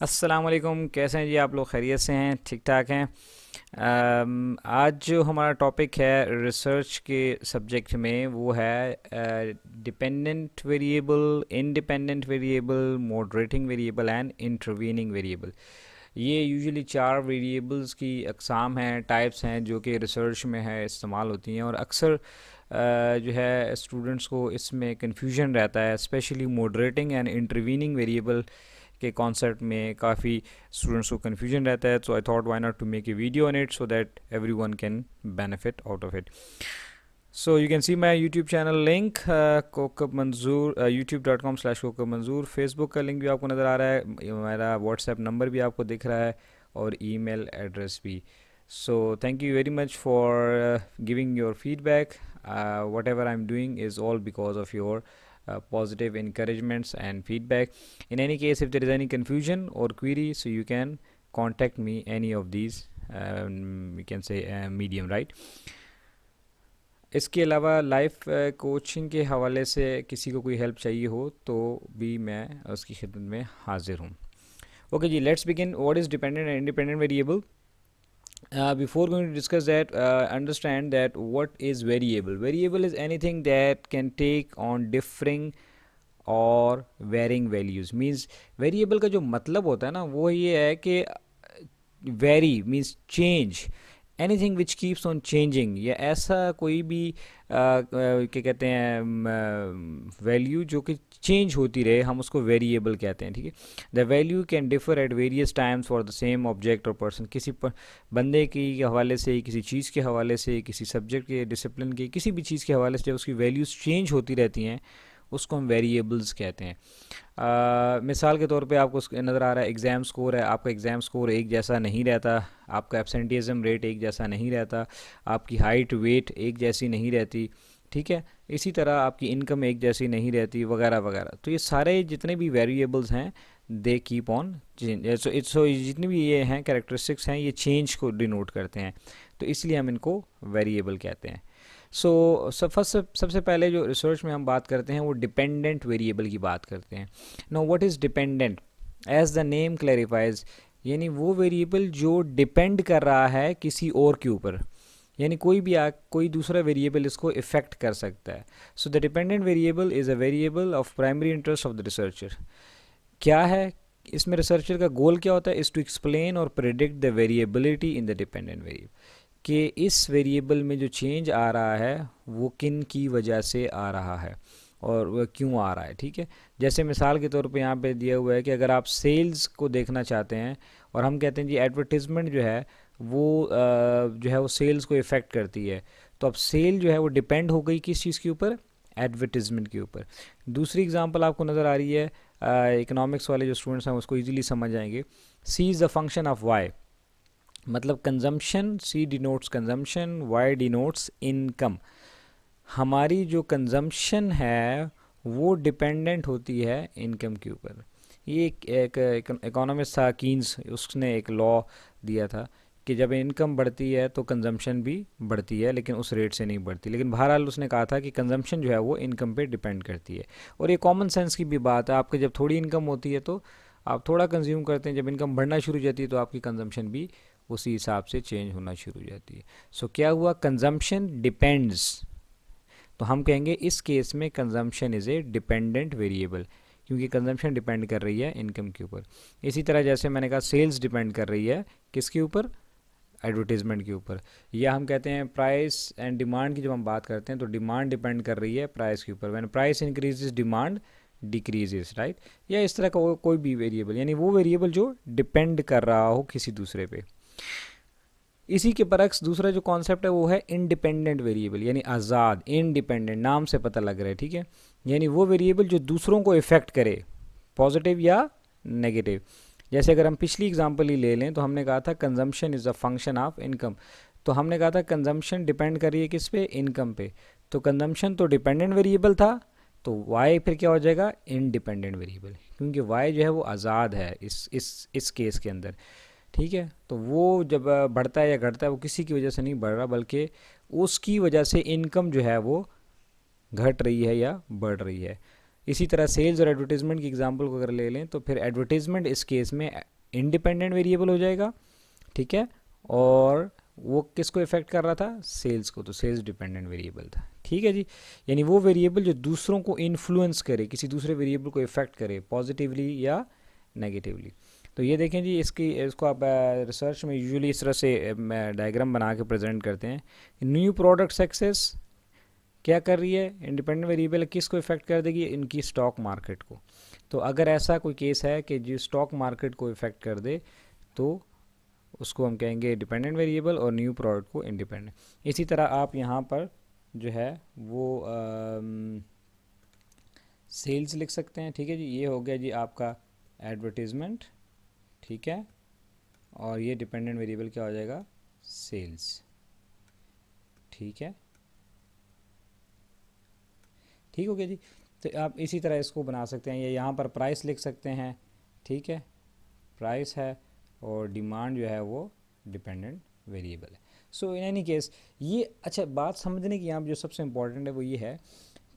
अस्सलाम वालेकुम। कैसे हैं जी आप लोग? खैरियत से हैं? ठीक ठाक हैं? आज जो हमारा टॉपिक है रिसर्च के सब्जेक्ट में वो है dependent variable, independent variable, moderating variable and intervening variable. ये यूजुअली चार वेरिएबल्स की अकसाम हैं, टाइप्स हैं जो कि रिसर्च में है इस्तेमाल होती हैं और अक्सर जो है स्टूडेंट्स को इसमें कन्फ्यूजन रहता है, specially moderating and intervening variable के कॉन्सेप्ट में काफ़ी स्टूडेंट्स को कन्फ्यूजन रहता है. So I thought why not to make a video on it so that everyone can benefit out of it. So you can see my YouTube channel link, Kokab Manzoor, youtube.com/कोकब मंजूर. Facebook का link भी आपको नज़र आ रहा है, मेरा व्हाट्सएप नंबर भी आपको दिख रहा है और ईमेल एड्रेस भी. So thank you very much for giving your feedback. Whatever I'm doing is all because of your positive encouragements and feedback. In any case, if there is any confusion or query, so you can contact me any of these, we can say medium, right? इसके अलावा life coaching के हवाले से किसी को कोई help चाहिए हो तो भी मैं उसकी खिदमत में हाजिर हूँ. ओके जी, let's begin. What is dependent and independent variable? Before going to discuss that, understand that what is variable. Variable is anything that can take on differing और वेरिंग वैल्यूज़. मीन्स वेरिएबल का जो मतलब होता है ना वो ये है कि very means change, anything which keeps on changing, या ऐसा कोई भी क्या कहते हैं वैल्यू जो कि चेंज होती रहे, हम उसको वेरिएबल कहते हैं. ठीक है. The value can differ at various times for the same object और पर्सन. किसी बंदे के हवाले से, किसी चीज़ के हवाले से, किसी सब्जेक्ट के, डिसिप्लिन के, किसी भी चीज़ के हवाले से जब उसकी वैल्यूज़ चेंज होती रहती हैं उसको हम वेरिएबल्स कहते हैं. मिसाल के तौर पे आपको नज़र आ रहा है एग्ज़ाम स्कोर है. आपका एग्ज़ाम स्कोर एक जैसा नहीं रहता, आपका एब्सेंटिज़म रेट एक जैसा नहीं रहता, आपकी हाइट वेट एक जैसी नहीं रहती. ठीक है. इसी तरह आपकी इनकम एक जैसी नहीं रहती, वगैरह वगैरह. तो ये सारे जितने भी वेरिएबल्स हैं दे कीप ऑन चेंज. सो जितनी भी ये हैं कैरेक्टरिस्टिक्स हैं ये चेंज को डिनोट करते हैं, तो इसलिए हम इनको वेरिएबल कहते हैं. सबसे पहले जो रिसर्च में हम बात करते हैं वो डिपेंडेंट वेरिएबल की बात करते हैं. No, what is dependent? As the name clarifies, यानी वो वेरिएबल जो डिपेंड कर रहा है किसी और के ऊपर, यानी कोई दूसरा वेरिएबल इसको इफ़ेक्ट कर सकता है. So the dependent variable is a variable of primary interest of the researcher. क्या है इसमें रिसर्चर का गोल? क्या होता है? इज़ टू एक्सप्लेन और predict the variability in the dependent variable, कि इस वेरिएबल में जो चेंज आ रहा है वो किन की वजह से आ रहा है और वह क्यों आ रहा है. ठीक है. जैसे मिसाल के तौर पे यहाँ पे दिया हुआ है कि अगर आप सेल्स को देखना चाहते हैं और हम कहते हैं जी एडवर्टीज़मेंट जो है वो जो है वो सेल्स को इफ़ेक्ट करती है, तो अब सेल जो है वो डिपेंड हो गई किस चीज़ के ऊपर? एडवर्टीज़मेंट के ऊपर. दूसरी एग्जांपल आपको नज़र आ रही है, इकोनॉमिक्स वाले जो स्टूडेंट्स हैं उसको ईजिली समझ जाएंगे. C is the function of Y, मतलब consumption. C denotes consumption, Y denotes income. हमारी जो कंजम्पशन है वो डिपेंडेंट होती है इनकम के ऊपर. ये एक इकोनॉमिस्ट था कीन्स, उसने एक लॉ दिया था कि जब इनकम बढ़ती है तो कंजम्पशन भी बढ़ती है, लेकिन उस रेट से नहीं बढ़ती. लेकिन बहरहाल उसने कहा था कि कंजम्पशन जो है वो इनकम पे डिपेंड करती है. और ये कॉमन सेंस की भी बात है. आपके जब थोड़ी इनकम होती है तो आप थोड़ा कंज्यूम करते हैं, जब इनकम बढ़ना शुरू हो जाती है तो आपकी कंजम्पशन भी उसी हिसाब से चेंज होना शुरू हो जाती है. सो क्या हुआ? Consumption depends. तो हम कहेंगे इस केस में consumption is a dependent variable, क्योंकि कंजम्पशन डिपेंड कर रही है इनकम के ऊपर. इसी तरह जैसे मैंने कहा सेल्स डिपेंड कर रही है किसके ऊपर? एडवर्टीज़मेंट के ऊपर. या हम कहते हैं प्राइस एंड डिमांड की जब हम बात करते हैं तो डिमांड डिपेंड कर रही है प्राइस के ऊपर. When price increases demand decreases, right. या इस तरह का कोई भी वेरिएबल, यानी वो वेरिएबल जो डिपेंड कर रहा हो किसी दूसरे पे. इसी के बरक्स दूसरा जो कॉन्सेप्ट है वो है इंडिपेंडेंट वेरिएबल, यानी आज़ाद. इंडिपेंडेंट नाम से पता लग रहा है. ठीक है. यानी वो वेरिएबल जो दूसरों को इफ़ेक्ट करे, पॉजिटिव या नेगेटिव. जैसे अगर हम पिछली एग्जांपल ही ले लें तो हमने कहा था consumption is a function of income. तो हमने कहा था कंजम्पशन डिपेंड कर रही है किस पे? इनकम पे. तो कंजम्पशन तो डिपेंडेंट वेरिएबल था, तो वाई फिर क्या हो जाएगा? इंडिपेंडेंट वेरिएबल, क्योंकि वाई जो है वो आज़ाद है इस केस के अंदर. ठीक है. तो वो जब बढ़ता है या घटता है वो किसी की वजह से नहीं बढ़ रहा, बल्कि उसकी वजह से इनकम जो है वो घट रही है या बढ़ रही है. इसी तरह सेल्स और एडवर्टीज़मेंट की एग्जांपल को अगर ले लें तो फिर एडवर्टीज़मेंट इस केस में इंडिपेंडेंट वेरिएबल हो जाएगा, ठीक है, और वो किसको इफेक्ट कर रहा था, सेल्स को, तो सेल्स डिपेंडेंट वेरिएबल था, ठीक है जी। यानी वो वेरिएबल जो दूसरों को इन्फ्लुएंस करे, किसी दूसरे वेरिएबल को इफेक्ट करे पॉजिटिवली या नेगेटिवली। तो ये देखें जी, इसको आप रिसर्च में यूजुअली इस तरह से डायग्राम बना के प्रेजेंट करते हैं। न्यू प्रोडक्ट सक्सेस क्या कर रही है, इंडिपेंडेंट वेरिएबल किसको इफेक्ट कर देगी, इनकी स्टॉक मार्केट को। तो अगर ऐसा कोई केस है कि जो स्टॉक मार्केट को इफेक्ट कर दे तो उसको हम कहेंगे डिपेंडेंट वेरिएबल, और न्यू प्रोडक्ट को इंडिपेंडेंट। इसी तरह आप यहाँ पर जो है वो सेल्स लिख सकते हैं, ठीक है जी। ये हो गया जी आपका एडवर्टीज़मेंट, ठीक है, और ये डिपेंडेंट वेरिएबल क्या हो जाएगा, सेल्स, ठीक है, ठीक हो गया जी। तो आप इसी तरह इसको बना सकते हैं, ये यहाँ पर प्राइस लिख सकते हैं, ठीक है, प्राइस है, और डिमांड जो है वो डिपेंडेंट वेरिएबल है। सो इन एनी केस ये अच्छा बात समझने की यहाँ जो सबसे इम्पॉर्टेंट है वो ये है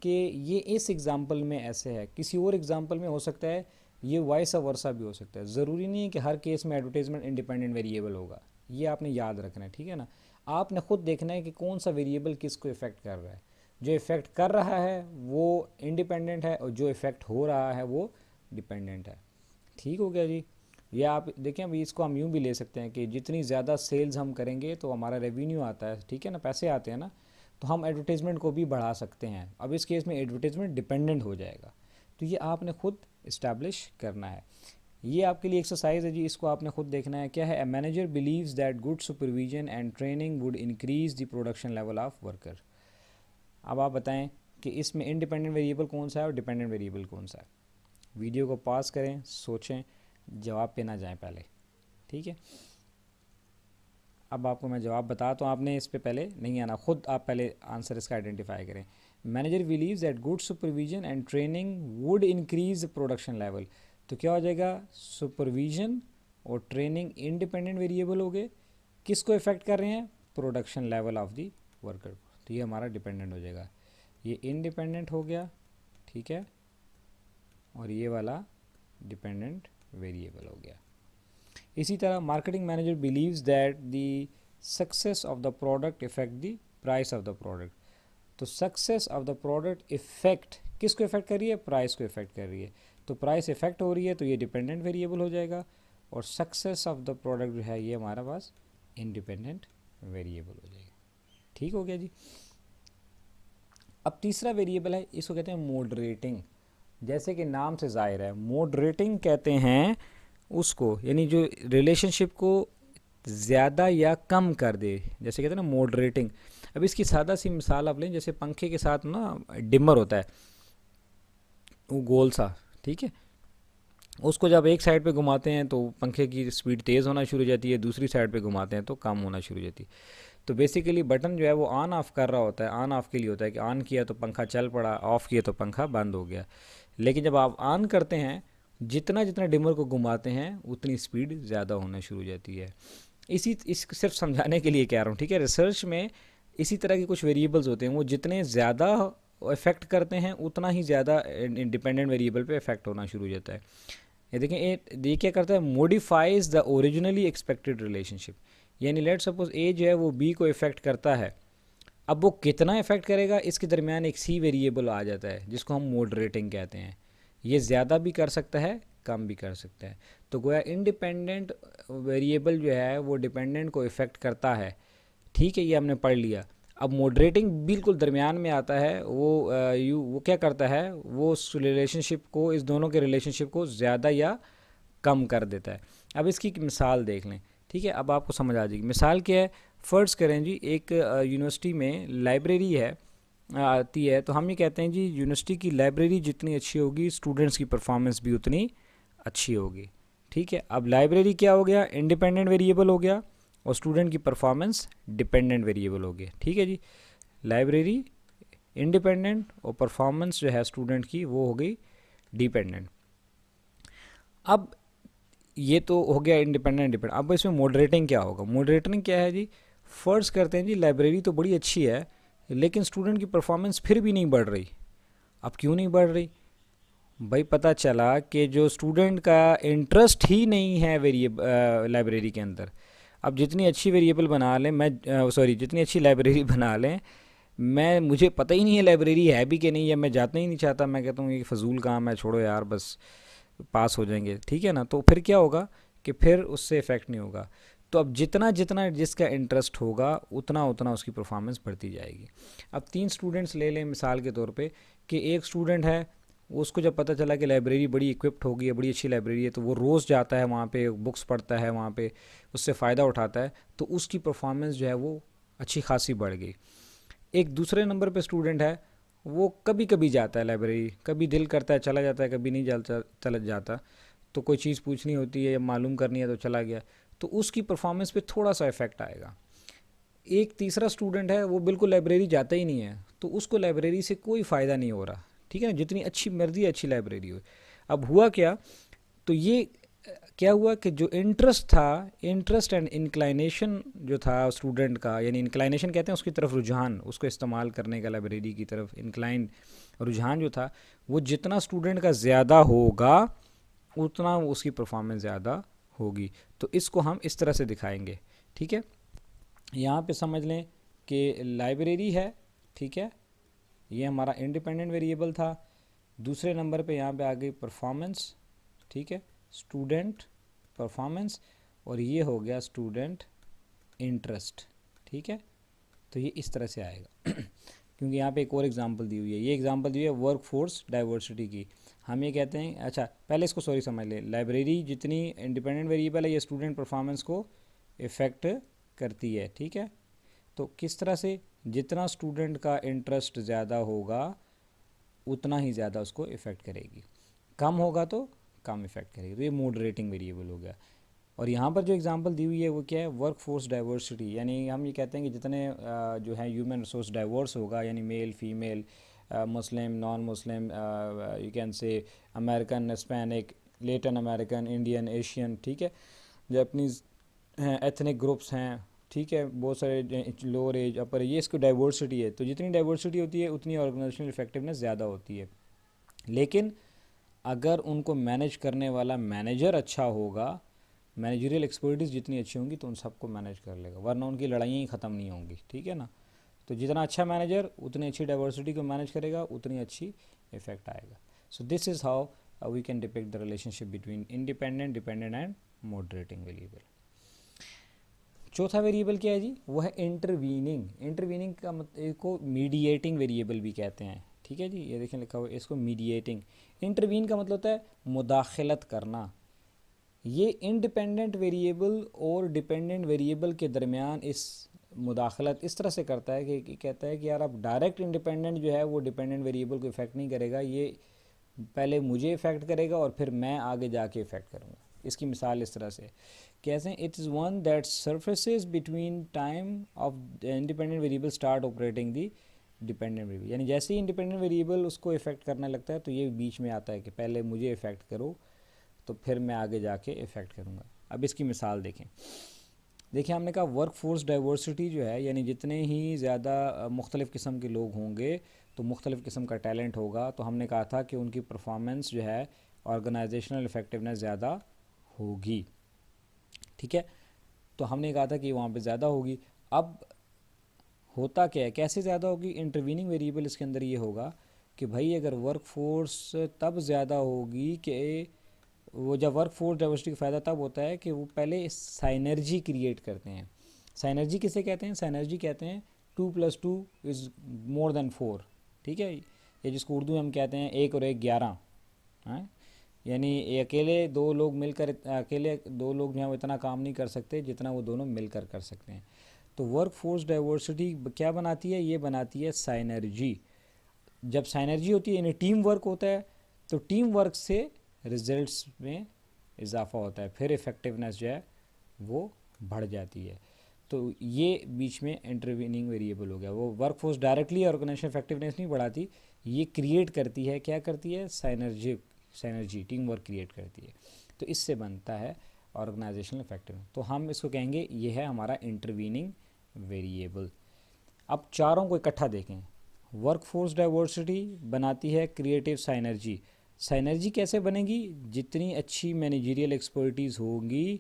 कि ये इस एग्ज़ाम्पल में ऐसे है, किसी और एग्ज़ाम्पल में हो सकता है ये वाइस वर्सा भी हो सकता है। ज़रूरी नहीं है कि हर केस में एडवर्टाइजमेंट इंडिपेंडेंट वेरिएबल होगा, ये आपने याद रखना है, ठीक है ना। आपने खुद देखना है कि कौन सा वेरिएबल किसको इफ़ेक्ट कर रहा है। जो इफ़ेक्ट कर रहा है वो इंडिपेंडेंट है, और जो इफ़ेक्ट हो रहा है वो डिपेंडेंट है, ठीक हो गया जी। या आप देखें अभी इसको हम यूँ भी ले सकते हैं कि जितनी ज़्यादा सेल्स हम करेंगे तो हमारा रेवेन्यू आता है, ठीक है ना, पैसे आते हैं ना, तो हम एडवर्टाइजमेंट को भी बढ़ा सकते हैं। अब इस केस में एडवर्टाइजमेंट डिपेंडेंट हो जाएगा, तो ये आपने खुद इस्टेब्लिश करना है। ये आपके लिए एक्सरसाइज है जी, इसको आपने खुद देखना है। क्या है, a manager believes that good supervision and training would increase the production level of worker. अब आप बताएं कि इसमें इंडिपेंडेंट वेरिएबल कौन सा है और डिपेंडेंट वेरिएबल कौन सा है। वीडियो को पॉज करें, सोचें, जवाब पे ना जाएं पहले, ठीक है। अब आपको मैं जवाब बता, तो आपने इस पे पहले नहीं आना, खुद आप पहले आंसर इसका आइडेंटिफाई करें। Manager believes that good supervision and training would increase production level, तो क्या हो जाएगा, सुपरविजन और ट्रेनिंग इंडिपेंडेंट वेरिएबल हो गए, किसको इफेक्ट कर रहे हैं, production level of the worker को, तो ये हमारा डिपेंडेंट हो जाएगा। ये इंडिपेंडेंट हो गया, ठीक है, और ये वाला डिपेंडेंट वेरिएबल हो गया। इसी तरह marketing manager believes that the success of the product effect the price of the product, तो success of the product effect किसको इफेक्ट कर रही है, प्राइस को इफेक्ट कर रही है, तो प्राइस इफेक्ट हो रही है तो ये डिपेंडेंट वेरिएबल हो जाएगा, और सक्सेस ऑफ द प्रोडक्ट जो है ये हमारा पास इंडिपेंडेंट वेरिएबल हो जाएगा, ठीक हो गया जी। अब तीसरा वेरिएबल है, इसको कहते हैं मॉडरेटिंग। जैसे कि नाम से जाहिर है, मॉडरेटिंग कहते हैं उसको, यानी जो रिलेशनशिप को ज़्यादा या कम कर दे, जैसे कहते हैं ना मॉडरेटिंग। अब इसकी सादा सी मिसाल आप लें, जैसे पंखे के साथ ना डिमर होता है, वो गोल सा, ठीक है, उसको जब एक साइड पे घुमाते हैं तो पंखे की स्पीड तेज़ होना शुरू हो जाती है, दूसरी साइड पे घुमाते हैं तो कम होना शुरू हो जाती है। तो बेसिकली बटन जो है वो ऑन ऑफ़ कर रहा होता है, ऑन ऑफ़ के लिए होता है कि ऑन किया तो पंखा चल पड़ा, ऑफ़ किया तो पंखा बंद हो गया। लेकिन जब आप ऑन करते हैं, जितना जितना डिमर को घुमाते हैं उतनी स्पीड ज़्यादा होना शुरू हो जाती है। इस सिर्फ समझाने के लिए कह रहा हूँ, ठीक है। रिसर्च में इसी तरह के कुछ वेरिएबल्स होते हैं, वो जितने ज़्यादा इफ़ेक्ट करते हैं उतना ही ज़्यादा इंडिपेंडेंट वेरिएबल पे इफ़ेक्ट होना शुरू हो जाता है। ये देखें, ये क्या करता है, modifies the originally expected relationship. यानी लेट सपोज ए जो है वो बी को इफ़ेक्ट करता है, अब वो कितना इफ़ेक्ट करेगा इसके दरमियान एक सी वेरिएबल आ जाता है जिसको हम मॉडरेटिंग कहते हैं। ये ज़्यादा भी कर सकता है, कम भी कर सकता है। तो गोया इंडिपेंडेंट वेरिएबल जो है वो डिपेंडेंट को इफ़ेक्ट करता है, ठीक है, ये हमने पढ़ लिया। अब मॉडरेटिंग बिल्कुल दरमियान में आता है, वो क्या करता है, वो उस रिलेशनशिप को, इस दोनों के रिलेशनशिप को ज़्यादा या कम कर देता है। अब इसकी एक मिसाल देख लें, ठीक है, अब आपको समझ आ जाएगी। मिसाल क्या है, फ़र्ज़ करें जी एक यूनिवर्सिटी में लाइब्रेरी है आती है, तो हम ये कहते हैं जी यूनिवर्सिटी की लाइब्रेरी जितनी अच्छी होगी स्टूडेंट्स की परफॉर्मेंस भी उतनी अच्छी होगी, ठीक है। अब लाइब्रेरी क्या हो गया, इंडिपेंडेंट वेरिएबल हो गया, और स्टूडेंट की परफॉर्मेंस डिपेंडेंट वेरिएबल हो गया, ठीक है जी। लाइब्रेरी इंडिपेंडेंट और परफॉर्मेंस जो है स्टूडेंट की वो हो गई डिपेंडेंट। अब ये तो हो गया इंडिपेंडेंट डिपेंडेंट। अब इसमें मॉडरेटिंग क्या होगा, मॉडरेटिंग क्या है जी, फ़र्ज़ करते हैं जी लाइब्रेरी तो बड़ी अच्छी है लेकिन स्टूडेंट की परफॉर्मेंस फिर भी नहीं बढ़ रही। अब क्यों नहीं बढ़ रही, भाई पता चला कि जो स्टूडेंट का इंटरेस्ट ही नहीं है वेरिएबल लाइब्रेरी के अंदर। अब जितनी अच्छी वेरिएबल बना लें, मैं सॉरी जितनी अच्छी लाइब्रेरी बना लें, मैं मुझे पता ही नहीं है लाइब्रेरी है भी कि नहीं है, मैं जाना ही नहीं चाहता, मैं कहता हूँ ये फजूल काम है, छोड़ो यार बस पास हो जाएंगे, ठीक है ना। तो फिर क्या होगा कि फिर उससे इफ़ेक्ट नहीं होगा। तो अब जितना जितना जिसका इंटरेस्ट होगा उतना उतना उसकी परफॉर्मेंस बढ़ती जाएगी। अब 3 स्टूडेंट्स ले लें मिसाल के तौर पे, कि एक स्टूडेंट है, उसको जब पता चला कि लाइब्रेरी बड़ी इक्विप्ड होगी है, बड़ी अच्छी लाइब्रेरी है, तो वो रोज़ जाता है वहाँ पे, बुक्स पढ़ता है वहाँ पे, उससे फ़ायदा उठाता है, तो उसकी परफॉर्मेंस जो है वो अच्छी खासी बढ़ गई। एक दूसरे नंबर पे स्टूडेंट है, वो कभी कभी जाता है लाइब्रेरी, कभी दिल करता है चला जाता है, कभी नहीं चलता चला जाता, तो कोई चीज़ पूछनी होती है या मालूम करनी है तो चला गया, तो उसकी परफॉर्मेंस पे थोड़ा सा इफेक्ट आएगा। एक तीसरा स्टूडेंट है, वो बिल्कुल लाइब्रेरी जाता ही नहीं है, तो उसको लाइब्रेरी से कोई फ़ायदा नहीं हो रहा, ठीक है ना, जितनी अच्छी मर्जी अच्छी लाइब्रेरी हो। अब हुआ क्या, तो ये क्या हुआ कि जो इंटरेस्ट था, इंटरेस्ट एंड इंक्लाइनेशन जो था स्टूडेंट का, यानी इंक्लाइनेशन कहते हैं उसकी तरफ रुझान, उसको इस्तेमाल करने का लाइब्रेरी की तरफ इंक्लाइन रुझान जो था, वो जितना स्टूडेंट का ज़्यादा होगा उतना उसकी परफॉर्मेंस ज़्यादा होगी। तो इसको हम इस तरह से दिखाएंगे, ठीक है। यहाँ पे समझ लें कि लाइब्रेरी है, ठीक है, ये हमारा इंडिपेंडेंट वेरिएबल था। दूसरे नंबर पे यहाँ पे आ गई परफॉर्मेंस, ठीक है, स्टूडेंट परफॉर्मेंस, और ये हो गया स्टूडेंट इंटरेस्ट, ठीक है। तो ये इस तरह से आएगा क्योंकि यहाँ पे एक और एग्जांपल दी हुई है, ये एग्जांपल दी हुई है वर्क फोर्स डाइवर्सिटी की। हम ये कहते हैं, अच्छा पहले इसको सॉरी समझ लें, लाइब्रेरी जितनी इंडिपेंडेंट वेरिएबल है ये स्टूडेंट परफॉर्मेंस को इफ़ेक्ट करती है, ठीक है। तो किस तरह से, जितना स्टूडेंट का इंटरेस्ट ज़्यादा होगा उतना ही ज़्यादा उसको इफ़ेक्ट करेगी, कम होगा तो कम इफ़ेक्ट करेगी। तो ये मॉडरेटिंग वेरिएबल हो गया। और यहाँ पर जो एग्जांपल दी हुई है वो क्या है, वर्क फोर्स डाइवर्सिटी, यानी हम ये कहते हैं कि जितने जो है ह्यूमन रिसोर्स डाइवर्स होगा, यानी male female, Muslim non Muslim, you can say American Hispanic, Latin American, Indian, Asian, ठीक है, जापानीज़ हैं, एथनिक ग्रुप्स हैं, ठीक है, बहुत सारे लोअर एज अपर, ये इसको डाइवर्सिटी है। तो जितनी डाइवर्सिटी होती है उतनी ऑर्गेनाइजेशनल इफेक्टिवनेस ज़्यादा होती है। लेकिन अगर उनको मैनेज करने वाला मैनेजर अच्छा होगा, मैनेजरियल एक्सपर्टीज़ जितनी अच्छी होंगी तो उन सबको मैनेज कर लेगा, वरना उनकी लड़ाइयाँ ही ख़त्म नहीं होंगी, ठीक है ना। तो जितना अच्छा मैनेजर उतनी अच्छी डाइवर्सिटी को मैनेज करेगा, उतनी अच्छी इफेक्ट आएगा। So this is how we can depict the relationship between independent, dependent and moderating variable. चौथा वेरिएबल क्या है जी, वो है इंटरवीनिंग। इंटरवीनिंग का मतलब को मीडिएटिंग वेरिएबल भी कहते हैं, ठीक है जी, ये देखें लिखा हुआ है इसको मीडिएटिंग। इंटरवीन का मतलब होता है मुदाखलत करना। ये इंडिपेंडेंट वेरिएबल और डिपेंडेंट वेरिएबल के दरमियान इस मुदाखलत इस तरह से करता है कि कहता है कि यार अब डायरेक्ट इंडिपेंडेंट जो है वो डिपेंडेंट वेरिएबल को इफ़ेक्ट नहीं करेगा, ये पहले मुझे इफ़ेक्ट करेगा और फिर मैं आगे जाके इफ़ेक्ट करूँगा। इसकी मिसाल इस तरह से कैसे, it is one that surfaces between time of the independent variable start operating the dependent variable, यानी जैसे ही इंडिपेंडेंट वेरिएबल उसको इफ़ेक्ट करने लगता है तो ये बीच में आता है कि पहले मुझे इफ़ेक्ट करो तो फिर मैं आगे जाके इफ़ेक्ट करूँगा। अब इसकी मिसाल देखें, देखिए हमने कहा वर्क फोर्स डाइवर्सिटी जो है, यानी जितने ही ज़्यादा मुख्तलिफ़ किस्म के लोग होंगे तो मुख्तलिफ़ किस्म का टैलेंट होगा, तो हमने कहा था कि उनकी परफॉर्मेंस जो है ऑर्गेनाइजेशनल इफ़ेक्टिवनेस ज़्यादा होगी, ठीक है। तो हमने कहा था कि वहाँ पे ज़्यादा होगी। अब होता क्या है, कैसे ज़्यादा होगी, इंटरवीनिंग वेरिएबल इसके अंदर ये होगा कि भाई अगर वर्क फोर्स तब ज़्यादा होगी कि वो, जब वर्क फोर्स डाइवर्सिटी का फ़ायदा तब होता है कि वो पहले साइनर्जी क्रिएट करते हैं। साइनर्जी किसे कहते हैं, साइनर्जी कहते हैं 2+2 = 4, ठीक है, ये जिसको उर्दू में हम कहते हैं 1 और 1 11, हाँ, यानी ये अकेले दो लोग मिलकर, अकेले दो लोग जो हैं वो इतना काम नहीं कर सकते जितना वो दोनों मिलकर कर सकते हैं। तो वर्क फोर्स डाइवर्सिटी क्या बनाती है, ये बनाती है साइनर्जी। जब साइनर्जी होती है यानी टीम वर्क होता है, तो टीम वर्क से रिजल्ट्स में इजाफा होता है, फिर इफ़ेक्टिवनेस जो है वो बढ़ जाती है। तो ये बीच में इंटरवीनिंग वेरिएबल हो गया। वो workforce directly organisation effectiveness नहीं बढ़ाती, ये क्रिएट करती है, क्या करती है, साइनर्जी टीम वर्क क्रिएट करती है। तो इससे बनता है ऑर्गेनाइजेशनल इफेक्टिवनेस। तो हम इसको कहेंगे ये है हमारा इंटरवीनिंग वेरिएबल। अब चारों को इकट्ठा देखें, वर्क फोर्स डाइवर्सिटी बनाती है क्रिएटिव साइनर्जी, साइनर्जी कैसे बनेगी? जितनी अच्छी मैनेजरियल एक्सपर्टीज़ होगी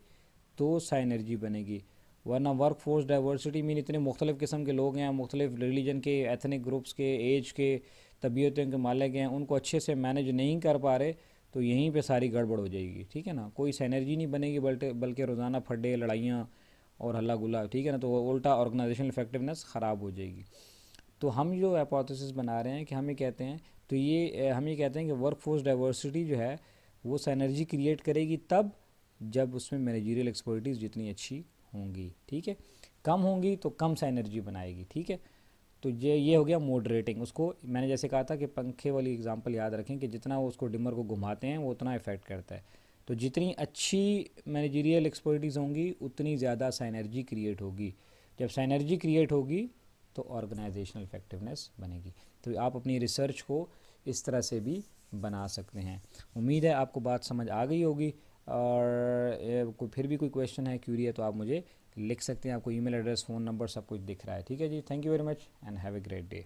तो साइनर्जी बनेगी, वरना वर्क फोर्स डाइवर्सिटी मीन इतने मुख्तलिफ़ किस्म के लोग हैं, मुख्तलिफ़ रिलीजन के, एथनिक ग्रुप्स के, एज के, तबीयतों के मालिक हैं, उनको अच्छे से मैनेज नहीं कर पा रहे, तो यहीं पे सारी गड़बड़ हो जाएगी, ठीक है ना। कोई साइनर्जी नहीं बनेगी, बल्कि रोज़ाना फड्डे, लड़ाइयाँ और हल्ला गुल्ला, ठीक है ना, तो उल्टा ऑर्गेनाइजेशनल इफेक्टिवनेस ख़राब हो जाएगी। तो हम जो हाइपोथेसिस बना रहे हैं कि हम ये कहते हैं, तो ये हम ये कहते हैं कि वर्क फोर्स डाइवर्सिटी जो है वो साइनर्जी क्रिएट करेगी तब जब उसमें मैनेजरियल एक्सपर्टीज़ जितनी अच्छी होंगी, ठीक है। कम होंगी तो कम साइनर्जी बनाएगी, ठीक है। तो ये हो गया मॉडरेटिंग। उसको मैंने जैसे कहा था कि पंखे वाली एग्जांपल याद रखें कि जितना वो उसको डिमर को घुमाते हैं वो उतना इफ़ेक्ट करता है। तो जितनी अच्छी मैनेजरियल एक्सपर्टीज़ होंगी उतनी ज़्यादा साइनर्जी क्रिएट होगी। जब साइनर्जी क्रिएट होगी तो ऑर्गेनाइजेशनल इफेक्टिवनेस बनेगी। तो आप अपनी रिसर्च को इस तरह से भी बना सकते हैं। उम्मीद है आपको बात समझ आ गई होगी, और कोई फिर भी कोई क्वेश्चन है, क्यूरी है, तो आप मुझे लिख सकते हैं। आपको ईमेल एड्रेस, फ़ोन नंबर सब कुछ दिख रहा है, ठीक है जी। Thank you very much and have a great day.